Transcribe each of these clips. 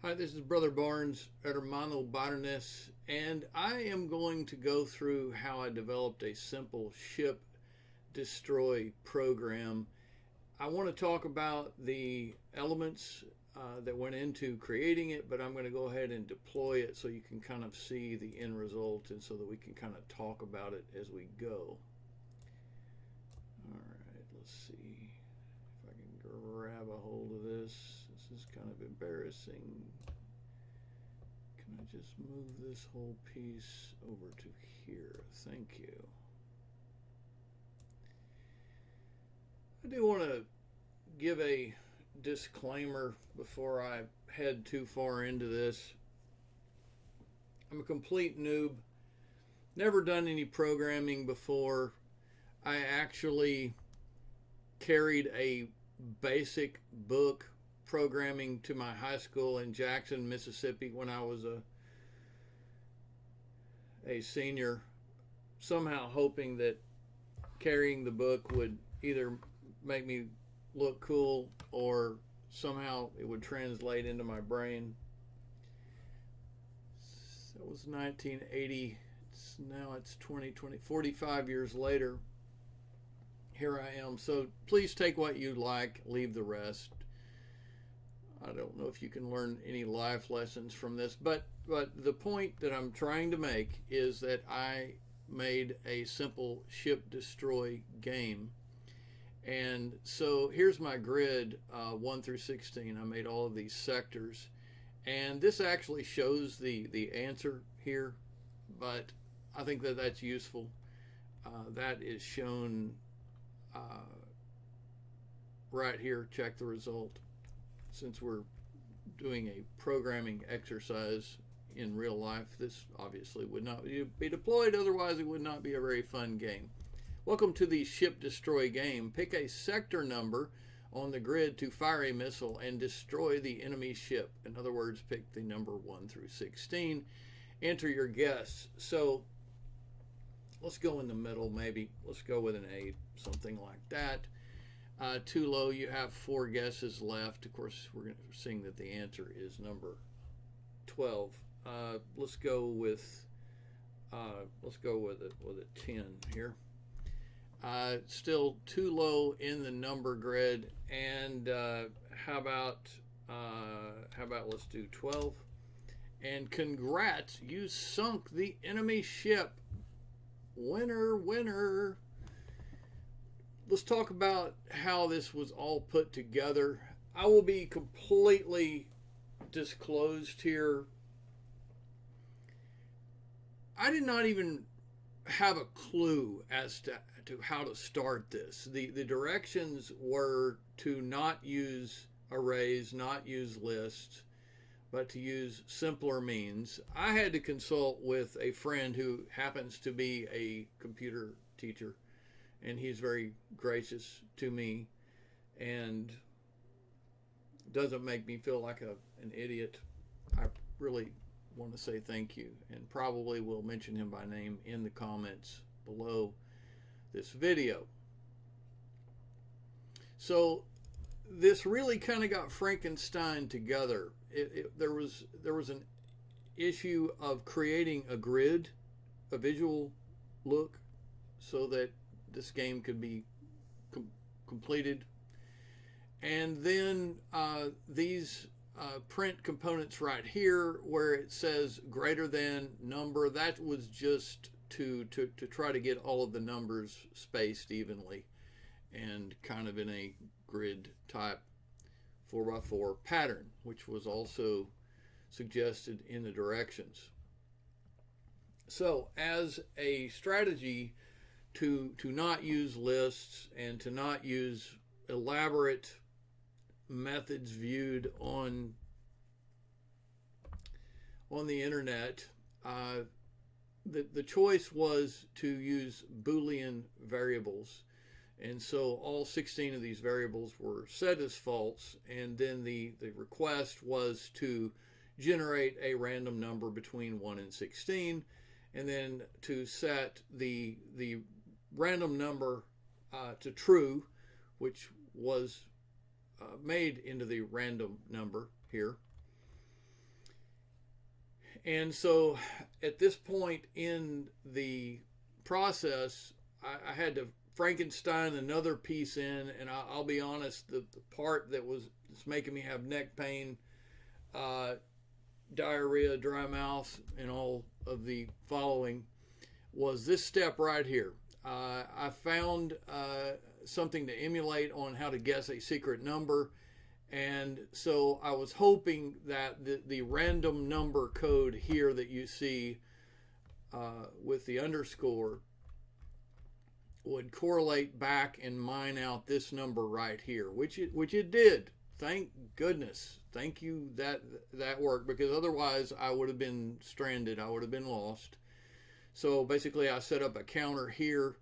Hi, this is Brother Barnes, Hermano Barnes, and I am going to go through how I developed a simple ship destroy program. I want to talk about the elements that went into creating it, but I'm going to go ahead and deploy it so you can kind of see the end result and so that we can kind of talk about it as we go. All right, let's see if I can grab a hold of this. This is kind of embarrassing. Can I just move this whole piece over to here? Thank you. I do want to give a disclaimer before I head too far into this. I'm a complete noob, never done any programming before. I actually carried a basic book programming to my high school in Jackson, Mississippi when I was a senior, somehow hoping that carrying the book would either make me look cool or somehow it would translate into my brain. That was 1980. Now it's 2020, 45 years later. Here I am. So please take what you like, leave the rest. I don't know if you can learn any life lessons from this, but the point that I'm trying to make is that I made a simple ship destroy game. And so here's my grid, 1 through 16. I made all of these sectors, and this actually shows the answer here, but I think that that's useful. That is shown right here. Check the result. Since we're doing a programming exercise in real life, this obviously would not be deployed, otherwise it would not be a very fun game. Welcome to the ship destroy game. Pick a sector number on the grid to fire a missile and destroy the enemy ship. In other words, pick the number 1 through 16. Enter your guess. So let's go in the middle, maybe. Let's go with an 8, something like that. Too low, you have 4 guesses left. Of course, we're seeing that the answer is number 12. Let's go with a 10 here. Still too low in the number grid, and how about let's do 12. And congrats, you sunk the enemy ship. Winner, winner. Let's talk about how this was all put together. I will be completely disclosed here. I did not even have a clue as to how to start this. The directions were to not use arrays, not use lists, but to use simpler means. I had to consult with a friend who happens to be a computer teacher, and he's very gracious to me and doesn't make me feel like an idiot. I really want to say thank you, and probably will mention him by name in the comments below this video. So this really kind of got Frankenstein together. There was an issue of creating a grid, a visual look, so that this game could be completed. And then these print components right here where it says greater than number, that was just to try to get all of the numbers spaced evenly and kind of in a grid type 4x4 pattern, which was also suggested in the directions. So as a strategy to not use lists and to not use elaborate methods viewed on the internet, the choice was to use Boolean variables. And so all 16 of these variables were set as false, and then the request was to generate a random number between 1 and 16, and then to set the random number to true, which was made into the random number here. And so at this point in the process, I had to Frankenstein another piece in, and I'll be honest, the part that was making me have neck pain, diarrhea, dry mouth, and all of the following was this step right here. I found something to emulate on how to guess a secret number. And so I was hoping that the random number code here that you see with the underscore would correlate back and mine out this number right here, which it did. Thank goodness. Thank you that worked, because otherwise I would have been stranded. I would have been lost. So basically I set up a counter here,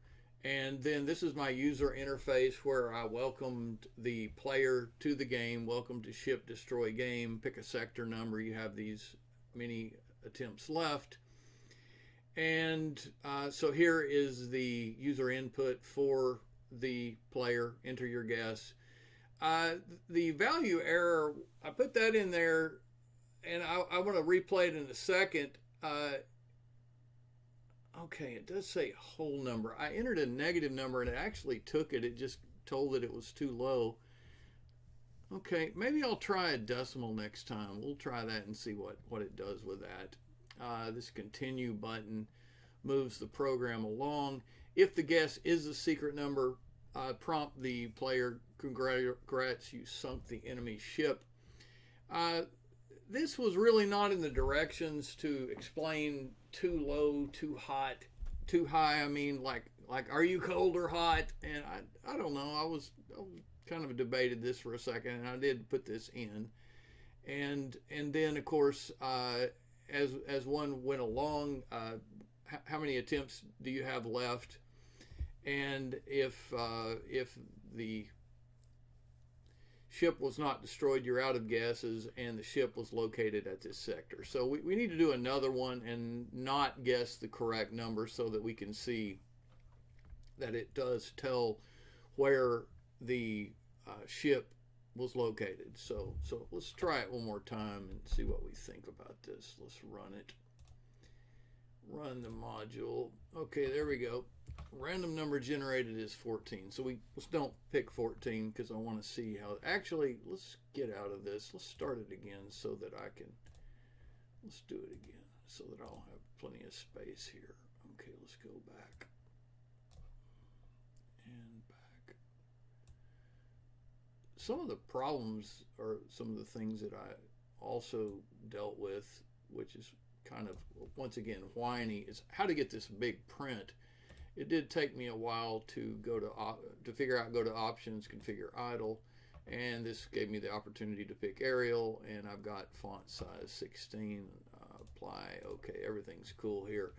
and then this is my user interface where I welcomed the player to the game. Welcome to ship, destroy game. Pick a sector number. You have these many attempts left. And so here is the user input for the player. Enter your guess. The value error, I put that in there, and I want to replay it in a second. Okay, it does say whole number. I entered a negative number and it actually took it. It just told that it was too low. Okay, maybe I'll try a decimal next time. We'll try that and see what it does with that. This continue button moves the program along. If the guess is a secret number, prompt the player, congrats, you sunk the enemy ship. This was really not in the directions to explain too low, too hot, too high. I mean, like are you cold or hot? And I don't know. I was kind of debated this for a second, and I did put this in. And then of course, as one went along, how many attempts do you have left? And if the ship was not destroyed, you're out of guesses, and the ship was located at this sector. So we need to do another one and not guess the correct number so that we can see that it does tell where the ship was located. So let's try it one more time and see what we think about this. Let's run it. Run the module. Okay, there we go. Random number generated is 14. So let's don't pick 14 because I want to see how. Actually, let's get out of this. Let's start it again so that I can. Let's do it again so that I'll have plenty of space here. Okay, let's go back and back. Some of the problems are some of the things that I also dealt with, which is kind of, once again, whiny, is how to get this big print. It did take me a while to figure out, go to options, configure idle, and this gave me the opportunity to pick Arial, and I've got font size 16, apply, okay, everything's cool here.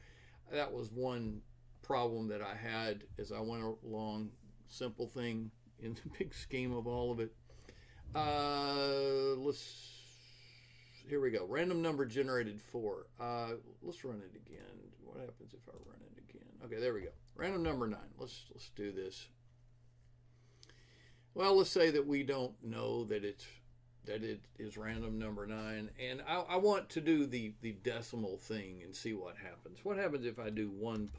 That was one problem that I had as I went along, simple thing in the big scheme of all of it. Here we go, random number generated 4. Let's run it again. What happens if I run it again? Okay, there we go. Random number 9. Let's do this. Well, let's say that we don't know that it is random number 9, and I want to do the decimal thing and see what happens. What happens if I do 1.1?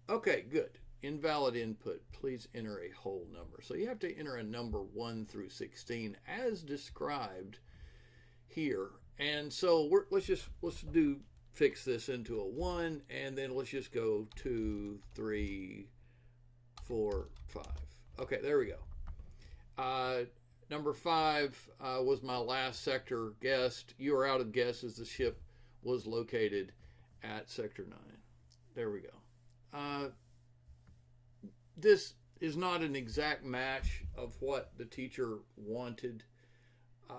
Okay, good. Invalid input. Please enter a whole number. So you have to enter a number 1 through 16 as described here. And so let's fix this into a 1, and then let's just go 2, 3, 4, 5. Okay, there we go. Number 5 was my last sector guessed. You are out of guesses. The ship was located at sector 9. There we go. This is not an exact match of what the teacher wanted.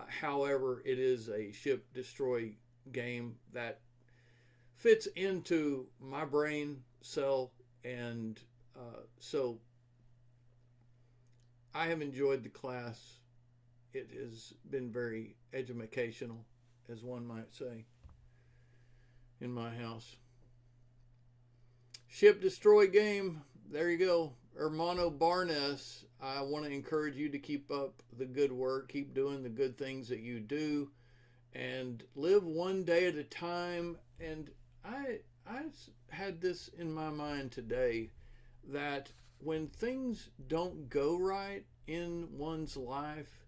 However, it is a ship destroy game that fits into my brain cell, and so I have enjoyed the class. It has been very educational, as one might say, in my house. Ship destroy game, there you go. Hermano Barnes, I want to encourage you to keep up the good work, keep doing the good things that you do, and live one day at a time. And I had this in my mind today that when things don't go right in one's life,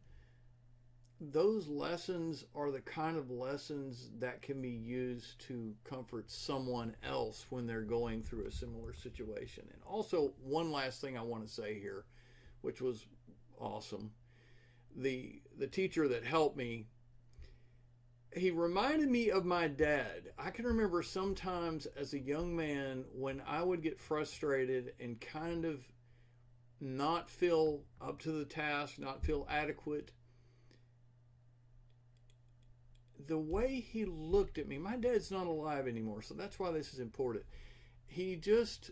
those lessons are the kind of lessons that can be used to comfort someone else when they're going through a similar situation. And also, one last thing I want to say here, which was awesome. The teacher that helped me, he reminded me of my dad. I can remember sometimes as a young man when I would get frustrated and kind of not feel up to the task, not feel adequate. The way he looked at me, my dad's not alive anymore, so that's why this is important. He just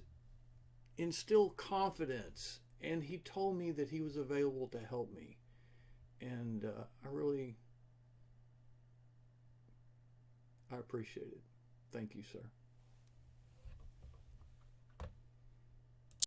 instilled confidence, and he told me that he was available to help me. And I appreciate it. Thank you, sir.